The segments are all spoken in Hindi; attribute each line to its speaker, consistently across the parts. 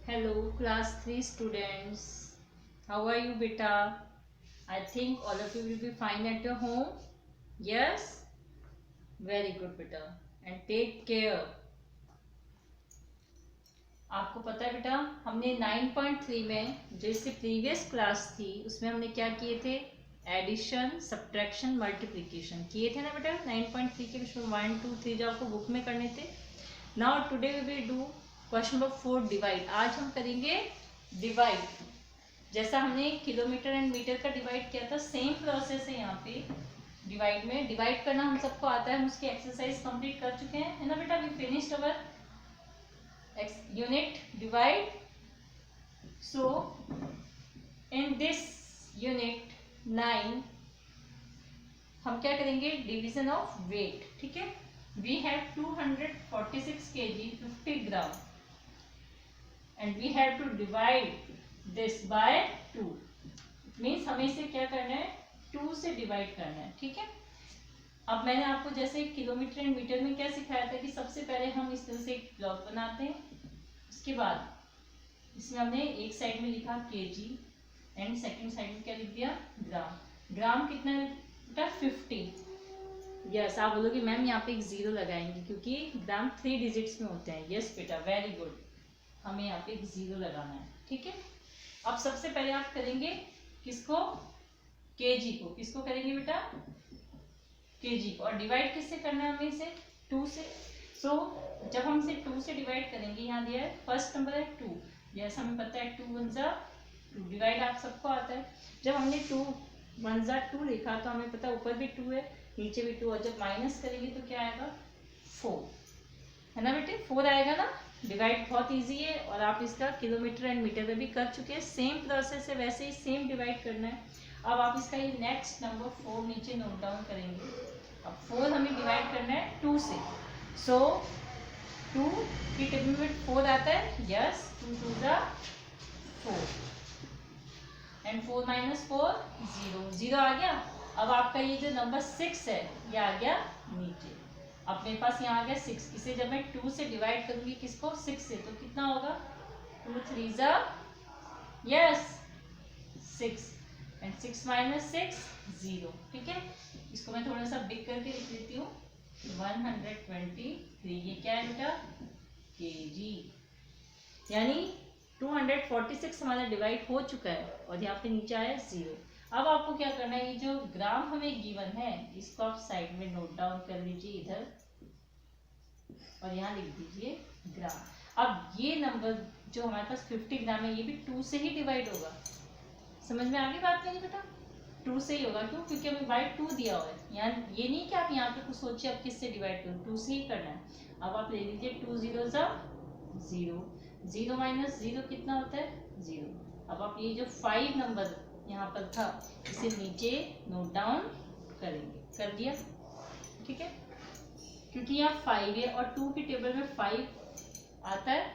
Speaker 1: Hello, class 3 students. How are you, beta? I think all of you will be fine at your home. Yes? Very good, beta. And take care. आपको पता है बेटा, हमने 9.3 में जो इससे प्रीवियस क्लास थी उसमें हमने क्या किए थे? एडिशन, सब्ट्रैक्शन, मल्टीप्लिकेशन किए थे ना बेटा। 9.3 के उसमें 1, 2, 3 जो आपको बुक में करने थे। Now today we will do question number 4 divide. आज हम करेंगे डिवाइड। जैसा हमने किलोमीटर एंड मीटर का डिवाइड किया था, सेम प्रोसेस है यहाँ पे डिवाइड में। डिवाइड करना हम सबको आता है, हम उसकी एक्सरसाइज कंप्लीट कर चुके हैं, है ना बेटा। We finished our unit divide. So in this unit 9 हम क्या करेंगे? Division of weight. ठीक है। We have 246 kg 50 gram and we have to divide this by 2। Means हमें इसे क्या करना है? 2 से डिवाइड करना है। ठीक है। अब मैंने आपको जैसे किलोमीटर एंड मीटर में क्या सिखाया था कि सबसे पहले हम इस तरह से एक ब्लॉक बनाते हैं। उसके बाद इसमें हमने एक साइड में लिखा केजी एंड सेकंड साइड में क्या लिख दिया? ग्राम। ग्राम कितना बेटा? 50। यस, आप बोलोगे मैम यहाँ पे एक जीरो लगाएंगे क्योंकि ग्राम 3 डिजिट्स में होते हैं। यस बेटा, वेरी गुड। हमें यहाँ पे एक जीरो लगाना है। ठीक है। अब सबसे पहले आप करेंगे किसको? केजी को। किसको करेंगे बेटा? केजी को। और डिवाइड किससे करना है हमें? इसे 2 से। सो जब हम इसे 2 से डिवाइड करेंगे, यहाँ दिया है फर्स्ट नंबर है 2। जैसा हमें पता है 2 1 जा 2, डिवाइड आप सबको आता है। जब हमने 2 1 जा 2 लिखा तो हमें पता है ऊपर भी 2 है, नीचे भी 2, और जब माइनस करेंगे तो क्या आएगा? 4, है ना बेटे? 4 आएगा ना। डिवाइड बहुत ईजी है और आप इसका किलोमीटर एंड मीटर में भी कर चुके हैं। सेम प्रोसेस है, वैसे ही सेम डिवाइड करना है। अब आप इसका ये नेक्स्ट नंबर 4 नीचे नोट डाउन करेंगे। अब 4 हमें डिवाइड करना है 2 से। सो 2 की टेबल में 4 आता है। यस, 2 2 जा 4 एंड 4 माइनस 4 0, 0 आ गया। अब आपका ये जो नंबर 6 है ये आ गया नीचे। अब मेरे पास यहाँ आ गया 6। इसे जब मैं 2 से डिवाइड करूंगी, किसको? 6 से, तो कितना होगा? 2 3 जा यस 6 एंड 6 माइनस 6 0। ठीक है। इसको मैं थोड़ा सा बिग करके लिख लेती हूँ। 123। ये क्या है बेटा? केजी। यानी 246 हमारा डिवाइड हो चुका है और यहाँ पे नीचे आया 0। अब आपको क्या करना है? ये जो ग्राम हमें गिवन है इसको आप साइड में नोट डाउन कर लीजिए इधर, और यहाँ लिख दीजिए ग्राम। अब ये नंबर जो हमारे पास 50 ग्राम है ये भी 2 से ही डिवाइड होगा। समझ में आ गई बात नहीं बेटा? 2 से ही होगा। क्यों? क्योंकि हमें बाई 2 दिया हुआ है। यहाँ ये नहीं कि आप यहाँ पे कुछ सोचिए अब किससे डिवाइड करो, 2 से ही करना है। अब आप ले लीजिए 2 0 जा 0, 0 माइनस 0 कितना होता है? 0। अब आप ये जो 5 नंबर यहाँ पर था इसे नीचे नोट डाउन करेंगे। कर दिया? ठीक है। क्योंकि यहाँ 5 है और 2 की टेबल में 5 आता है?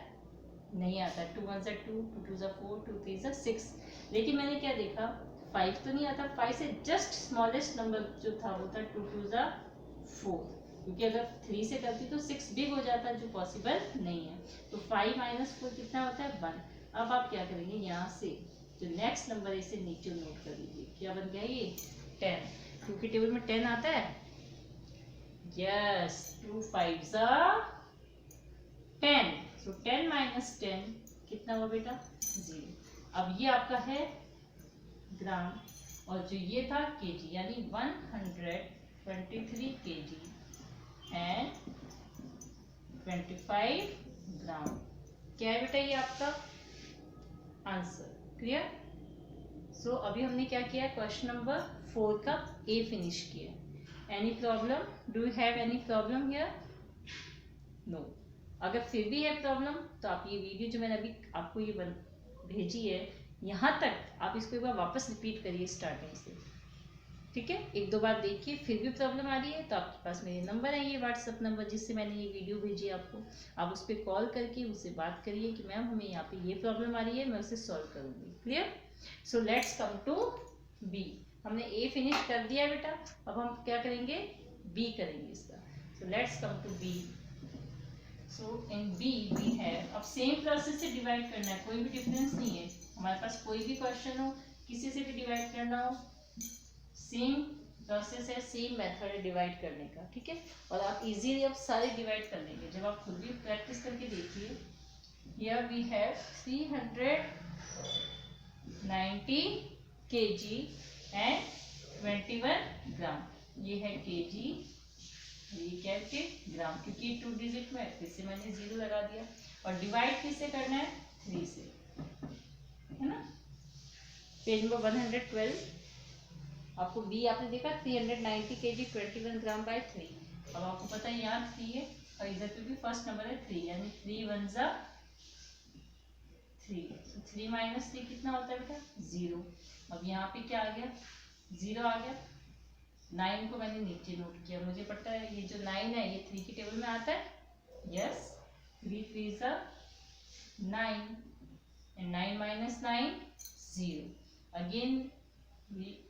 Speaker 1: नहीं आता है। 2 1 जा 2, 2 2 जा 4, 2 3 जा 6। लेकिन मैंने क्या देखा? 5 तो नहीं आता। 5 से जस्ट स्मॉलेस्ट नंबर जो था वो था 2 2 जा 4, क्योंकि अगर 3 से करती तो 6 बिग हो जाता, जो पॉसिबल नहीं है। तो 5 माइनस 4 कितना होता है? 1। अब आप क्या करेंगे? यहाँ से जो नेक्स्ट नंबर है इसे नीचे नोट कर लीजिए। क्या बन गया ये? 10। 2 की टेबल में 10 आता है। यस, 2 5 जा 10। सो 10 माइनस 10 कितना हुआ बेटा? 0। अब ये आपका है ग्राम और जो ये था केजी, यानी 123 केजी एंड 25 ग्राम। क्या है बेटा? ये आपका आंसर। क्लियर? सो अभी हमने क्या किया? क्वेश्चन नंबर 4 का ए फिनिश किया। Any problem? Do you have any problem here? No. अगर फिर भी है प्रॉब्लम तो आप ये वीडियो जो मैंने अभी आपको ये भेजी है यहाँ तक आप इसको एक बार वापस रिपीट करिए स्टार्टिंग से। ठीक है। 1-2 बार देखिए। फिर भी प्रॉब्लम आ रही है तो आपके पास मेरे नंबर है, ये व्हाट्सअप नंबर जिससे मैंने ये वीडियो भेजी है आपको। आप उस पर कॉल करके उससे बात करिए कि मैम हमें यहाँ पे ये प्रॉब्लम आ रही है, मैं उसे सॉल्व करूँगी। Clear? So let's come to B. हमने ए फिनिश कर दिया बेटा। अब हम क्या करेंगे? बी करेंगे इसका। So let's come to B. So in B we have, अब सेम प्रोसेस से डिवाइड करना है, कोई भी डिफरेंस नहीं है, हमारे पास कोई भी क्वेश्चन हो, किसी से भी डिवाइड करना हो, सेम प्रोसेस है, सेम मेथड है डिवाइड करने का, ठीक है। और आप इजीली अब सारे डिवाइड कर लेंगे जब आप खुद भी प्रैक्टिस करके देखिए। Here we have 390 kg and 21 gram. ये है केजी, ये क्या है ग्राम, क्योंकि 2 डिजिट में फिर से मैंने 0 लगा दिया। और डिवाइड किससे करना है? 3 से, है ना। पेज नंबर 112, आपको बी आपने देखा 390 kg 21 ग्राम बाय 3। अब आपको पता है यहाँ 3 है और इधर पे भी फर्स्ट नंबर है 3, यानी 3 1 जा 3, तो 3 माइनस 3 कितना होता है बेटा? 0। अब यहाँ पे क्या आ गया? 0 आ गया। 9 को मैंने नीचे नोट किया, मुझे पता है ये जो 9 है ये 3 की टेबल में आता है। यस, 3 3 जा 9 and 9 minus 9 0। Again we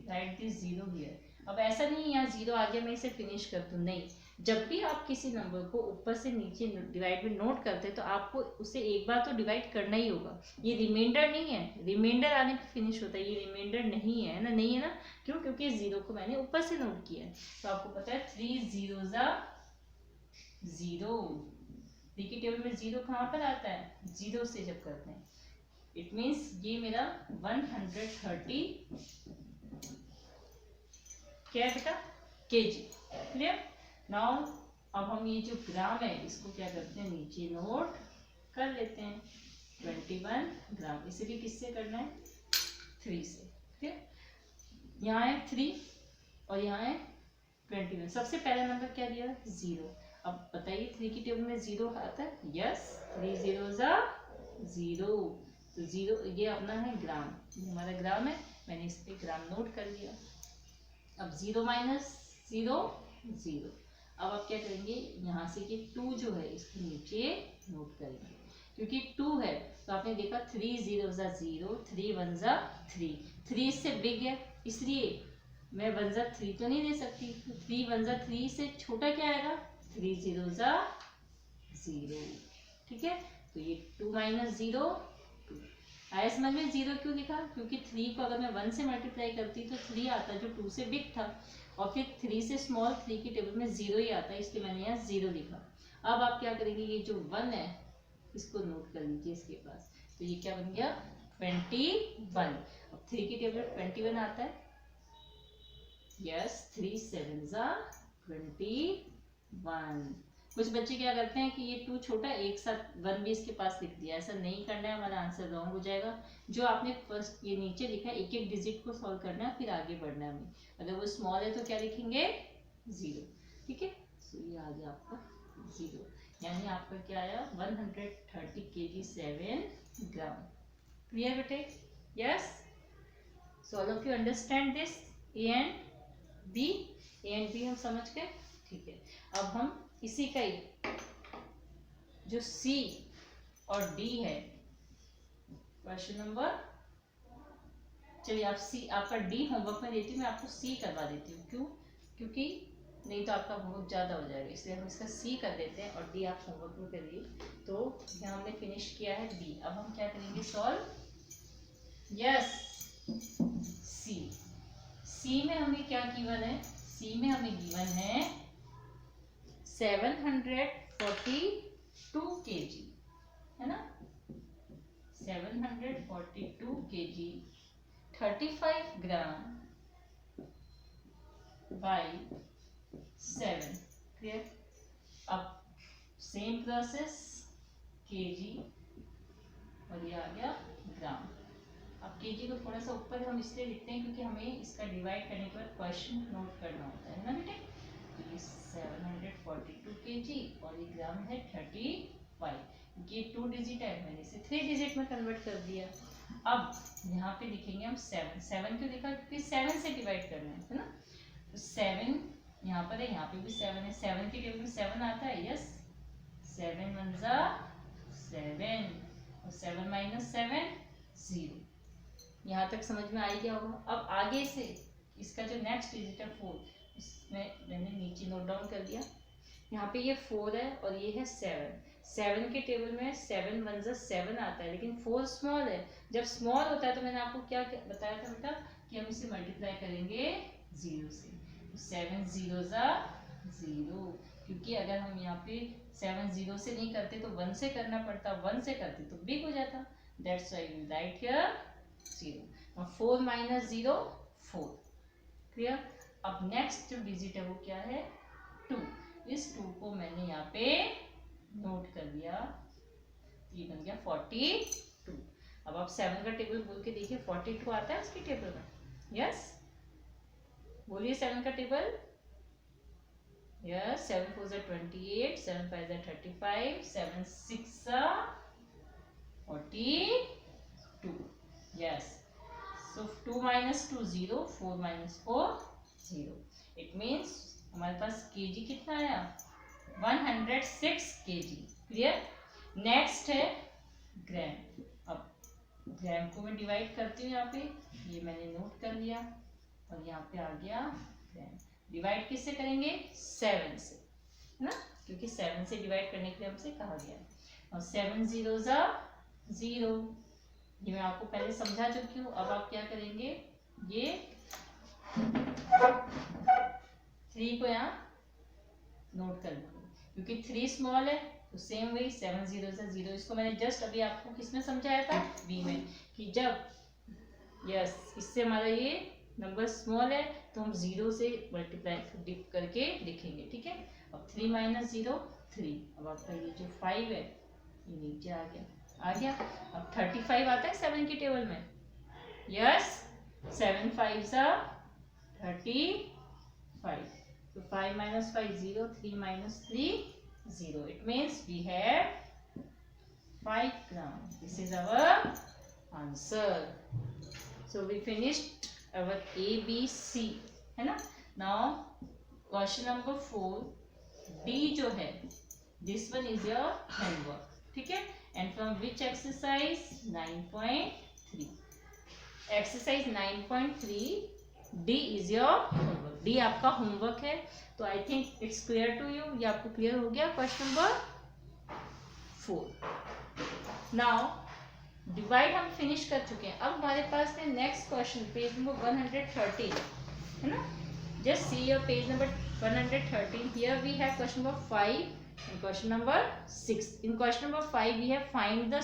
Speaker 1: write this 0 here. अब ऐसा नहीं यहाँ 0 आ गया मैं इसे फिनिश कर दूँ, नहीं। जब भी आप किसी नंबर को ऊपर से नीचे डिवाइड में नोट करते हैं तो आपको उसे एक बार तो डिवाइड करना ही होगा। ये रिमाइंडर नहीं है, रिमाइंडर आने पे फिनिश होता है, ये रिमाइंडर नहीं है ना, नहीं है ना। क्यों? क्योंकि 0 को मैंने ऊपर से नोट किया है। तो आपको पता है 3 0 जा 0। 3 की टेबल में 0 कहाँ पर आता है? 0 से जब करते हैं, इट मीन्स ये मेरा 130 क्या है बेटा? केजी। क्लियर? नाउ अब हम ये जो ग्राम है इसको क्या करते हैं? नीचे नोट कर लेते हैं। 21 ग्राम, इसे भी किससे करना है? 3 से। ठीक, यहाँ है 3 और यहाँ है 21। सबसे पहला नंबर क्या दिया? 0। अब बताइए 3 की टेबल में 0 आता है? यस, 3 0 जा 0। तो 0 ये अपना है ग्राम, ये हमारा ग्राम है, मैंने इस पे ग्राम नोट कर लिया। अब 0 माइनस 0 0। अब आप क्या करेंगे? यहाँ से कि 2 जो है इसके नीचे नोट करेंगे, क्योंकि 2 है तो आपने देखा 3 0 जा 0, 3 1 जा 3। 3 इससे बिग है इसलिए मैं 1 जा 3 तो नहीं दे सकती, तो 3 1 जा 3 से छोटा क्या आएगा? 3 0 जा 0। ठीक है, तो ये 2 माइनस 0 2 आया समझ में? 0 क्यों लिखा? क्योंकि 3 को अगर मैं 1 से मल्टीप्लाई करती तो 3 आता जो 2 से बिग था, और फिर 3 से स्मॉल 3 की टेबल में 0 ही आता है, इसलिए मैंने यहाँ 0 लिखा। अब आप क्या करेंगे? ये जो 1 है इसको नोट कर लीजिए इसके पास, तो ये क्या बन गया? 21। अब 3 की टेबल में 21 आता है। यस, 3 7 जा 21। कुछ बच्चे क्या करते हैं कि ये 2 छोटा एक साथ 1 भी इसके पास लिख दिया, ऐसा नहीं करना है, हमारा आंसर रॉन्ग हो जाएगा। जो आपने फर्स्ट ये नीचे लिखा है एक एक डिजिट को सॉल्व करना है, फिर आगे बढ़ना है हमें। अगर वो स्मॉल है तो क्या लिखेंगे? 0। ठीक है, तो ये आ गया आपका 0, यानी आपका क्या आया? 130 kg 7 ग्राम। क्लियर बेटे? Yes, so all of you understand this A and B. A and B हम समझ गए। ठीक है, अब हम इसी का ही जो सी और डी है, क्वेश्चन नंबर, चलिए आप सी, आपका डी होमवर्क में देती हूँ, मैं आपको सी करवा देती हूँ। क्यों? क्योंकि नहीं तो आपका बहुत ज़्यादा हो जाएगा, इसलिए हम इसका सी कर देते हैं और डी आप होमवर्क में करिए। तो यहाँ हमने फिनिश किया है डी, अब हम क्या करेंगे? सॉल्व। यस, सी। सी में हमें क्या गिवन है? सी में हमें गिवन है 742 kg, है ना। 742 kg 35 ग्राम बाई 7। क्लियर? अब सेम प्रोसेस, केजी और ये आ गया ग्राम। अब केजी को थोड़ा सा ऊपर हम इसलिए लिखते हैं क्योंकि हमें इसका डिवाइड करने के बाद क्वेश्चन नोट करना होता है ना बेटे। तो ये 742 kg और ये ग्राम है 35। ये 2 डिजिट है, मैंने इसे 3 डिजिट में कन्वर्ट कर दिया। अब यहाँ पे लिखेंगे हम 7। 7 क्यों लिखा? क्योंकि 7 से डिवाइड करना है ना। तो 7 यहाँ पर है, यहाँ पे भी 7 है। 7 की टेबल में 7 आता है। यस, 7 1 जा 7 और 7 माइनस 7 0। यहाँ तक समझ में आ ही गया होगा। अब आगे से इसका जो नेक्स्ट डिजिट है 4, इसमें मैंने नीचे नोट डाउन कर दिया। यहाँ पे ये 4 है और ये है 7। 7 के टेबल में 7 1 जा 7 आता है, लेकिन 4 स्मॉल है। जब स्मॉल होता है तो मैंने आपको क्या बताया था बेटा कि हम इसे मल्टीप्लाई करेंगे 0 से। 7 0 जा 0, क्योंकि अगर हम यहाँ पे 7 0 से नहीं करते तो 1 से करना पड़ता, 1 से करते तो बिग हो जाता। That's why we write here 0। Now 4 minus 0 4। Clear. अब नेक्स्ट जो डिजिट है वो क्या है 2। इस 2 को मैंने यहाँ पे नोट कर लिया, ये बन गया 42। अब आप 7 का टेबल बोल के देखिए 42 आता है इसके टेबल में। यस बोलिए 7 का टेबल। यस 7 4 जा 28, 7 5 जा 35, 7 6 जा 42। Yes so 2 minus 2 0, 4 minus 4 0। It means हमारे पास kg कितना आया 106 kg। क्लियर। नेक्स्ट है ग्राम। अब ग्राम को मैं डिवाइड करती हूँ, यहाँ पे ये मैंने नोट कर लिया और यहाँ पे आ गया ग्राम। डिवाइड किससे करेंगे 7 से, है ना, क्योंकि 7 से डिवाइड करने के लिए हमसे कहा गया है। और 7 0 जा 0, ये मैं आपको पहले समझा चुकी हूँ। अब आप क्या करेंगे, ये 3 को यहाँ नोट कर लीजिए, क्योंकि 3 स्मॉल है तो सेम वही 7 0 से 0। इसको मैंने जस्ट अभी आपको किसमें समझाया था बी में, कि जब यस इससे हमारा ये नंबर स्मॉल है तो हम 0 से मल्टीप्लाई डिप करके लिखेंगे। ठीक है। अब 3 माइनस 0 3। अब आपका ये जो 5 है ये नीचे आ गया। अब 35 आता है 7 के टेबल में। यस 7 5 जा 35। So 5 minus 5 0, 3 minus 3 0। It means we have 5 grams. This is our answer. So we finished our A B C, है ना। Now question number 4 D जो है, this one is your homework। ठीक है। And from which exercise 9.3। Exercise 9.3 D is your homework। D आपका होमवर्क है। तो I think it's clear to you. ये आपको क्लियर हो गया क्वेश्चन नंबर 4। नाउ डिवाइड हम फिनिश कर चुके हैं। अब हमारे पास है नेक्स्ट क्वेश्चन, पेज नंबर 113, है ना। Just see your page number 113। Here we have question number 5 and question number 6। In question number 5 we have find the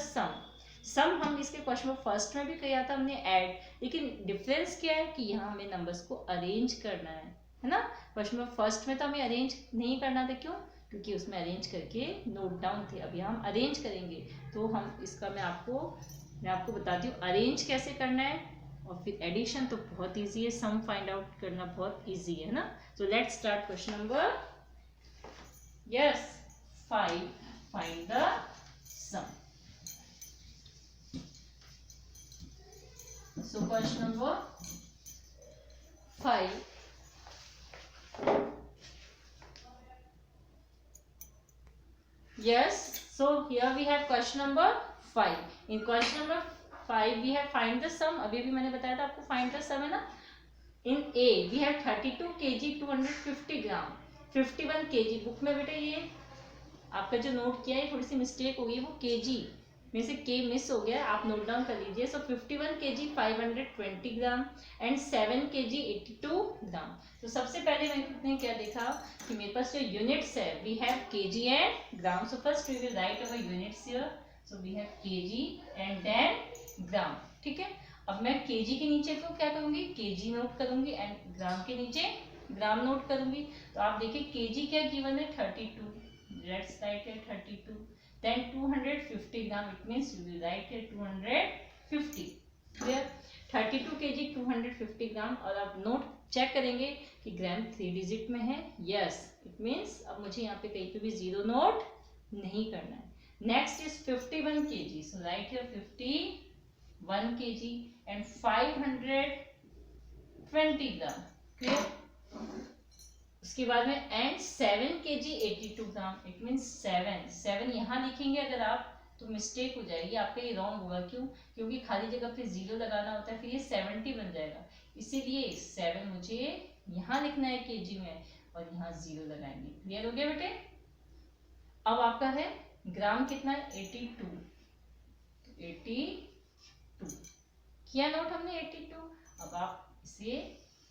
Speaker 1: sum हम इसके क्वेश्चन नंबर फर्स्ट में भी किया था हमने ऐड, लेकिन डिफरेंस क्या है कि यहाँ हमें नंबर्स को अरेंज करना है ना। क्वेश्चन नंबर फर्स्ट में तो हमें अरेंज नहीं करना था, क्यों, क्योंकि उसमें अरेंज करके नोट डाउन थे। अब यहाँ हम अरेंज करेंगे तो हम इसका मैं आपको बताती हूँ अरेंज कैसे करना है। और फिर एडिशन तो बहुत ईजी है, सम फाइंड आउट करना बहुत ईजी है ना। So let's start question number 5, find the sum. So question number 5, yes, so here we have question number 5. In question number 5 we have find the sum। अभी भी मैंने बताया था आपको find the sum है ना। In A we have 32 kg 250 gram 51 kg। Book में बेटा ये आपका जो नोट किया है थोड़ी सी मिस्टेक हो गई, वो kg में से के मिस हो गया, आप नोट डाउन कर लीजिए। सो 51 kg 520 ग्राम एंड 7 kg 82 ग्राम। तो सबसे पहले मैंने क्या देखा कि मेरे पास जो यूनिट्स है we have kg and gram. So first we will write our units here. So we have kg and then gram. ठीक है। अब मैं kg के नीचे तो क्या करूंगी kg नोट करूंगी एंड ग्राम के नीचे ग्राम नोट करूंगी। तो आप देखिए kg क्या गिवन है 32, लेट्स राइट है 32। Then 250 gram, it means you will write here 250। clear। 32 kg 250 ग्राम। और आप नोट चेक करेंगे कि ग्राम 3 डिजिट में है। यस इट मीन्स अब मुझे यहाँ पे कहीं पे भी 0 नोट नहीं करना है। Next is 51 kg। So right here 51 kg and 520 gram. Clear. उसके बाद में and 7 kg 82 gram. It mean 7 यहाँ लिखेंगे अगर आप तो मिस्टेक हो जाएगी, आपका ये रॉन्ग होगा। क्यों, क्योंकि खाली जगह पे 0 लगाना होता है, फिर ये 70 बन जाएगा। इसीलिए 7 मुझे यहाँ लिखना है kg में और यहाँ 0 लगाएंगे। क्लियर हो गया बेटे। अब आपका है ग्राम कितना है 82, 82 किया नोट हमने 82। अब आप इसे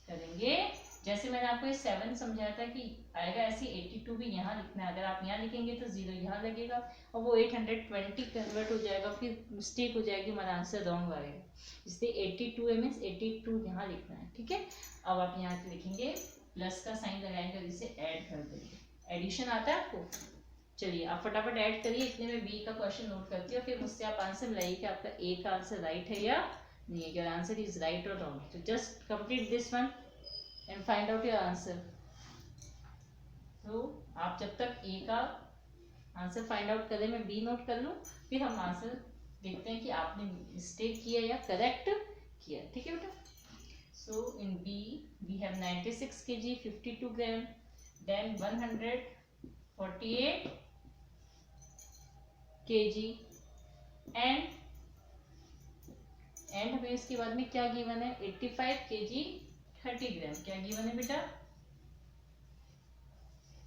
Speaker 1: करेंगे जैसे मैंने आपको ये 7 समझाया था कि आएगा ऐसे 82 भी यहाँ लिखना है। अगर आप यहाँ लिखेंगे तो 0 यहाँ लगेगा और वो 820 कन्वर्ट हो जाएगा, फिर मिस्टेक हो जाएगी, हमारा आंसर रॉन्ग आएगा। इसलिए 82 है मीन्स 82 यहाँ लिखना है, ठीक है। अब आप यहाँ लिखेंगे प्लस का साइन लगाएंगे और इसे ऐड कर देंगे। एडिशन आता है आपको? चलिए आप फटाफट ऐड करिए। इतने में बी का क्वेश्चन नोट करती है, फिर मुझसे आप आंसर मिलाइए कि आपका ए का आंसर राइट है या नहीं है, कि आंसर इज राइट और रॉन्ग। तो just complete this one and find out your answer. तो आप जब तक ए का आंसर फाइंड आउट करें, मैं बी नोट कर लूँ, फिर हम आंसर देखते हैं कि आपने मिस्टेक किया या करेक्ट किया, ठीक है बेटा। So in B we have 96 kg 52 ग्राम, देन 148 kg एंड हमें इसके बाद में क्या गिवन है 85 kg 30 ग्राम। क्या गिवन है बेटा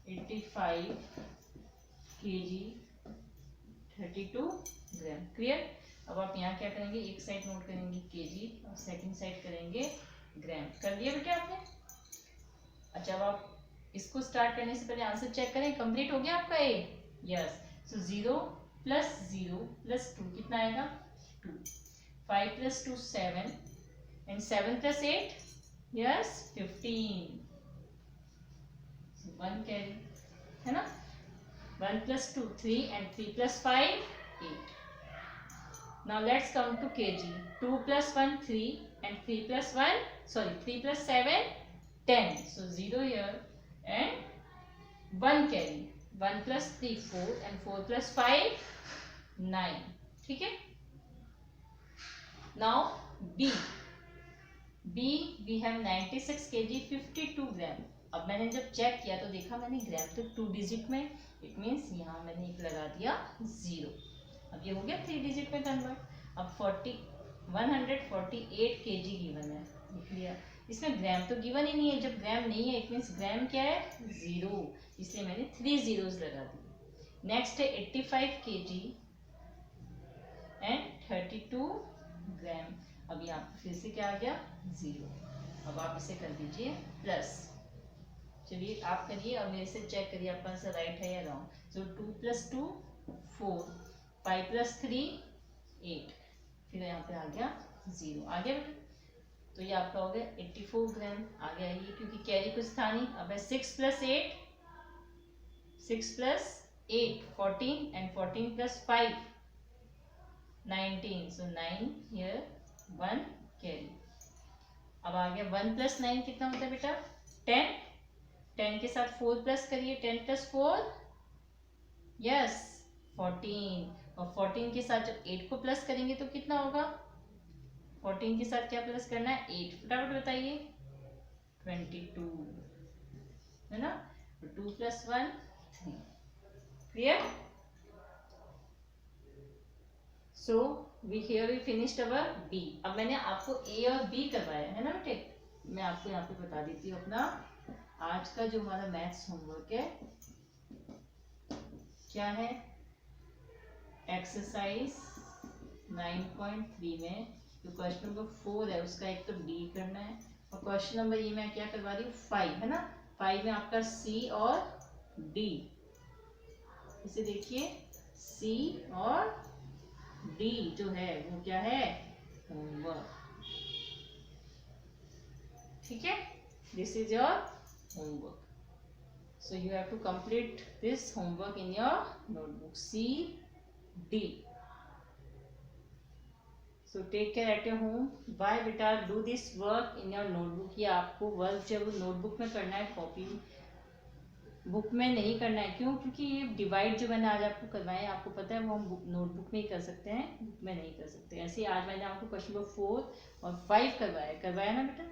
Speaker 1: 85 kg 32 ग्राम। क्लियर? अब आप यहाँ क्या करेंगे, एक साइड नोट करेंगे केजी और सेकंड साइड करेंगे ग्राम। कर दिया बेटा आपने? अच्छा, अब आप इसको स्टार्ट करने से पहले आंसर चेक करें, कंप्लीट हो गया आपका ए? यस। सो 0 + 2 कितना आएगा 2, 5 + 2 7 एंड 7 + 8 यस 15। 1 कैरी है ना। 1 + 2 3 and 3 + 5 8। Now let's come to kg. 2 + 1 3 and 3 + 1 sorry 3 + 7 10. So 0 here and 1 carry. 1 + 3 4 and 4 + 5 9. ठीक है। Now B we have 96 kg 52 ग्राम। अब मैंने जब चेक किया तो देखा मैंने ग्राम तो 2 डिजिट में, इट मीन्स यहाँ मैंने एक लगा दिया 0। अब ये हो गया 3 डिजिट में कन्वर्ट। अब 148 kg गिवन है, लिख लिया। इसमें ग्राम तो गिवन ही नहीं है, जब ग्राम नहीं है इट मीन्स ग्राम क्या है 0, इसलिए मैंने 3 zeros लगा दिए। नेक्स्ट है 85 kg एंड 32 ग्राम। अब यहाँ फिर से क्या आ गया 0। अब आप इसे कर दीजिए प्लस। चलिए आप करिए और मेरे से चेक करिए आपका आंसर राइट है या रॉन्ग। सो 2 + 2 4, 5 + 3 8, फिर यहाँ पे आ गया 0। आ गया बेटा? तो ये आपका हो गया 84 ग्राम आ गया ये, क्योंकि कैरी कुछ था नहीं। अब है 6 + 8 14 and 14 + 5 19। So 9 here 1 carry. अब आ गया 1 + 9 कितना होता है बेटा 10। 10 के साथ 4 प्लस करिए, 10 + 4 यस 14। और 14 के साथ जब 8 को प्लस करेंगे तो कितना होगा, 14 के साथ क्या प्लस करना है 8, फटाफट बताइए 22 है ना। 2 + 1 3। Clear? So we finished our B. अब मैंने आपको ए और बी करवाया है ना बेटे। मैं आपको यहाँ पे बता देती हूँ अपना आज का जो हमारा मैथ्स होमवर्क है क्या है। एक्सरसाइज 9.3 में जो क्वेश्चन नंबर 4 है उसका एक तो डी करना है, और क्वेश्चन नंबर ये मैं क्या करवा रही हूँ 5 है ना। 5 में आपका सी और डी, इसे देखिए सी और डी जो है वो क्या है होमवर्क। ठीक है, this is your homework. So you have to complete this homework in your notebook C D. So take care at your home. Bye beta. Do this work in your notebook. ये आपको वर्क जब नोटबुक में करना है, कॉपी बुक में नहीं करना है। क्यों? क्योंकि ये डिवाइड जो मैंने आज आपको करवाया है आपको पता है वो हम नोटबुक में ही कर सकते हैं, बुक में नहीं कर सकते। ऐसे ही आज मैंने आपको क्वेश्चन नंबर 4 और 5 करवाया ना बेटा।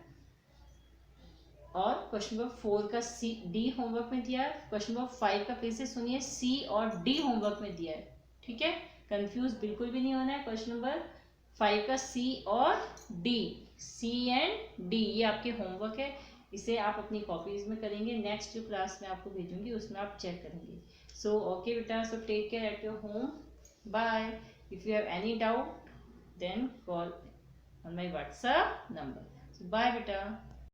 Speaker 1: और क्वेश्चन नंबर 4 का सी डी होमवर्क में दिया है, क्वेश्चन नंबर 5 का फिर से सुनिए सी और डी होमवर्क में दिया है। ठीक है, कंफ्यूज बिल्कुल भी नहीं होना है। क्वेश्चन नंबर 5 का सी और डी, सी एंड डी ये आपके होमवर्क है। इसे आप अपनी कॉपीज में करेंगे, नेक्स्ट जो क्लास में आपको भेजूंगी उसमें आप चेक करेंगे। So okay beta, so take care at your home. Bye. If you have any doubt, then call on my WhatsApp number. So bye beta.